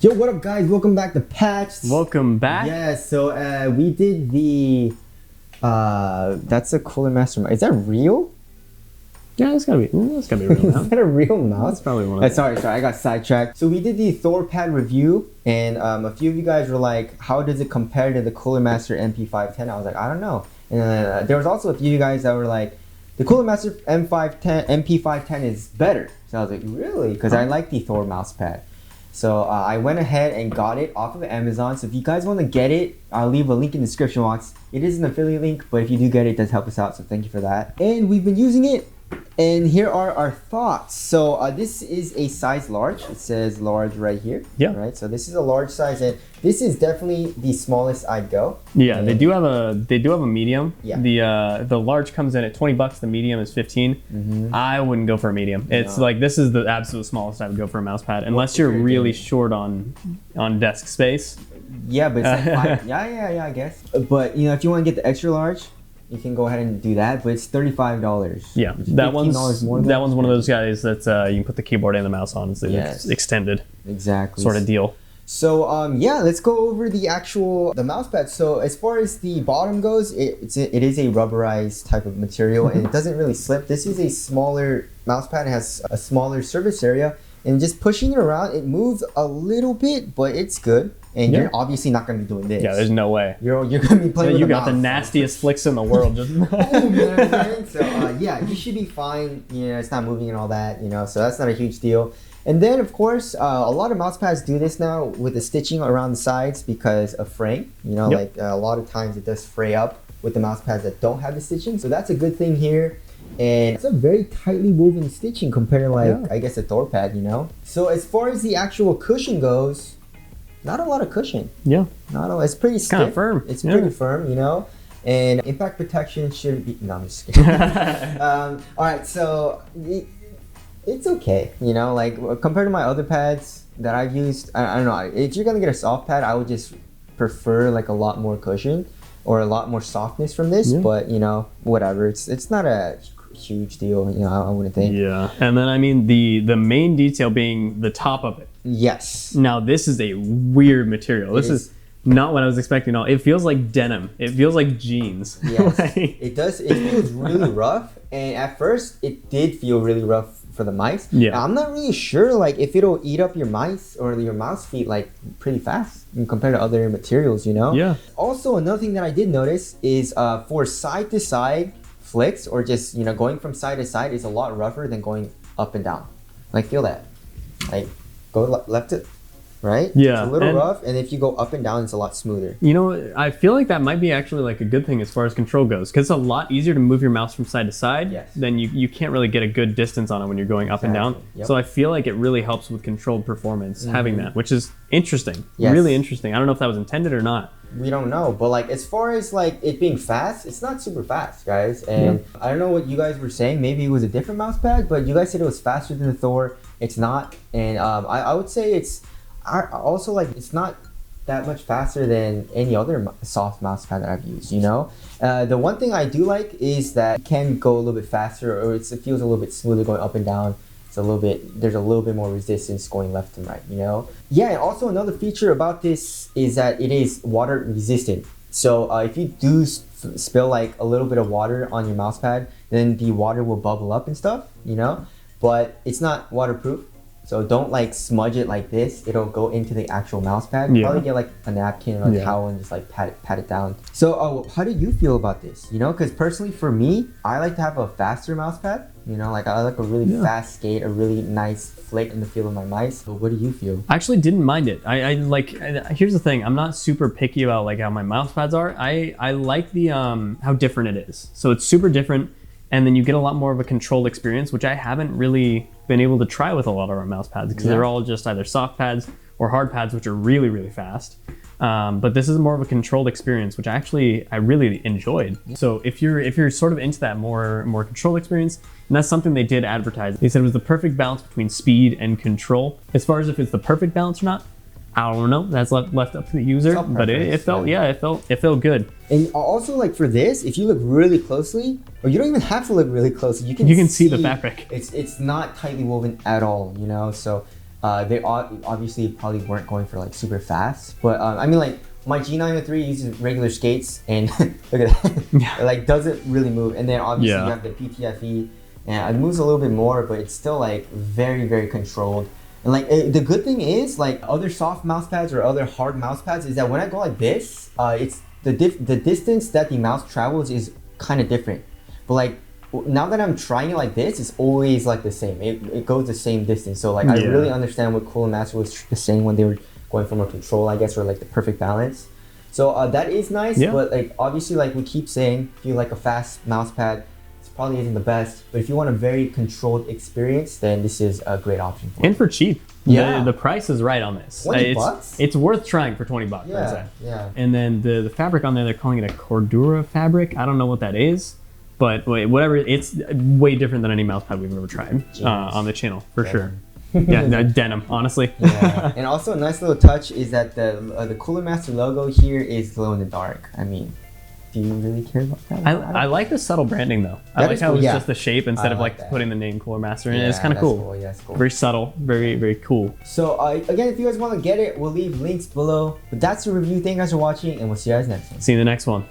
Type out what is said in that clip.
Yo, what up, guys? Welcome back to Patched. Welcome back. Yeah, so we did the that's a Cooler Master. Is that real? Yeah, it's gotta be real now. Is that a real mouse? That's probably one of Sorry, I got sidetracked. So we did the ThorPad review, and a few of you guys were like, how does it compare to the Cooler Master MP510? I was like, I don't know. And there was also a few of you guys that were like, the Cooler Master MP510 is better. So I was like, really? Because I like the Thor mouse pad. So I went ahead and got it off of Amazon. So if you guys want to get it, I'll leave a link in the description box. It is an affiliate link, but if you do get it, it does help us out. So thank you for that. And we've been using it. And here are our thoughts. So this is a size large. It says large right here. Yeah. Right. So this is a large size, and this is definitely the smallest I'd go. Yeah, and they do have a medium. Yeah. The large comes in at $20. The medium is $15. Mm-hmm. I wouldn't go for a medium. It's like this is the absolute smallest I would go for a mouse pad, unless you're really short on desk space. Yeah, but it's like yeah, I guess. But you know, if you want to get the extra large, you can go ahead and do that, but it's $35. Yeah, that one's one of those guys that you can put the keyboard and the mouse on. It's extended, exactly, sort of deal. So yeah, let's go over the mouse pad. So as far as the bottom goes, it is a rubberized type of material, and it doesn't really slip. This is a smaller mouse pad. It has a smaller surface area, and just pushing it around, it moves a little bit, but it's good. And you're obviously not going to be doing this. Yeah, there's no way. You're going to be playing with you the got mouse. the nastiest flicks in the world. Just So yeah, you should be fine. You know, it's not moving and all that. You know, so that's not a huge deal. And then of course, a lot of mouse pads do this now with the stitching around the sides because of fraying. You know, like a lot of times it does fray up with the mouse pads that don't have the stitching. So that's a good thing here. And it's a very tightly woven stitching compared to like I guess a ThorPad. You know. So as far as the actual cushion goes, not a lot of cushion. Yeah. It's pretty stiff. Kind of firm. It's pretty firm, you know. And impact protection should be. No, I'm just kidding. All right, so it's okay, you know. Like compared to my other pads that I've used, I don't know. If you're gonna get a soft pad, I would just prefer like a lot more cushion or a lot more softness from this. Yeah. But you know, whatever. It's not a huge deal, you know. I wouldn't think. Yeah, and then I mean the main detail being the top of it. Yes. Now this is a weird material. This is not what I was expecting at all. It feels like denim. It feels like jeans. Yes, it does. It feels really rough, and at first it did feel really rough for the mice. Yeah. Now, I'm not really sure like if it'll eat up your mice or your mouse feet like pretty fast compared to other materials, you know? Yeah. Also, another thing that I did notice is for side to side flicks, or just, you know, going from side to side is a lot rougher than going up and down. Like, feel that. Like, go left to right. Yeah, it's a little rough, and if you go up and down, it's a lot smoother. You know, I feel like that might be actually like a good thing as far as control goes, because it's a lot easier to move your mouse from side to side. Yes. Then you can't really get a good distance on it when you're going up and down. Yep. So I feel like it really helps with controlled performance having that, which is interesting. Yes. Really interesting. I don't know if that was intended or not. We don't know, but like as far as like it being fast, it's not super fast, guys. And I don't know what you guys were saying. Maybe it was a different mouse pad, but you guys said it was faster than the Thor. It's not, and I would say it's also like it's not that much faster than any other soft mouse pad that I've used. You know, the one thing I do like is that it can go a little bit faster, or it feels a little bit smoother going up and down. It's a little bit, there's a little bit more resistance going left and right, you know? Yeah, and also another feature about this is that it is water resistant. So if you do spill like a little bit of water on your mouse pad, then the water will bubble up and stuff, you know? But it's not waterproof. So don't like smudge it like this. It'll go into the actual mouse pad. Yeah. Probably get like a napkin or a towel and just like pat it down. So how do you feel about this? You know, because personally for me, I like to have a faster mouse pad. You know, like I like a really fast skate, a really nice flick in the feel of my mice. So what do you feel? I actually didn't mind it. I like, here's the thing. I'm not super picky about like how my mouse pads are. I like the how different it is. So it's super different. And then you get a lot more of a controlled experience, which I haven't really been able to try with a lot of our mouse pads, because they're all just either soft pads or hard pads, which are really, really fast. But this is more of a controlled experience, which I really enjoyed. So if you're sort of into that more controlled experience, and that's something they did advertise. They said it was the perfect balance between speed and control. As far as if it's the perfect balance or not, I don't know. That's left up to the user, but it felt good. And also, like for this, if you look really closely, or you don't even have to look really closely, you can see the fabric. It's not tightly woven at all, you know. So They obviously probably weren't going for like super fast, but I mean like my G903 uses regular skates and look at that, it like doesn't really move. And then obviously you have the PTFE and it moves a little bit more, but it's still like very, very controlled. And like the good thing is like other soft mouse pads or other hard mouse pads is that when I go like this, it's the distance that the mouse travels is kind of different. But like now that I'm trying it like this, it's always like the same. It goes the same distance. So like I really understand what Cooler Master was saying when they were going from a control, I guess, or like the perfect balance. So that is nice, but like obviously like we keep saying, if you like a fast mouse pad, probably isn't the best, but if you want a very controlled experience, then this is a great option for you. And for cheap. Yeah. The price is right on this. 20 bucks? It's worth trying for 20 bucks, I'd say. Yeah. And then the fabric on there, they're calling it a Cordura fabric. I don't know what that is, but whatever, it's way different than any mouse pad we've ever tried on the channel, for sure. Yeah, denim, honestly. Yeah. And also a nice little touch is that the Cooler Master logo here is glow in the dark. I mean, do you really care about that? I like the subtle branding though. I like how it's just the shape instead of like putting the name Cooler Master in it. It's kind of cool. Yeah, it's cool. Very subtle, very, very cool. So again, if you guys want to get it, we'll leave links below. But that's the review. Thank you guys for watching, and we'll see you guys next time. See you in the next one.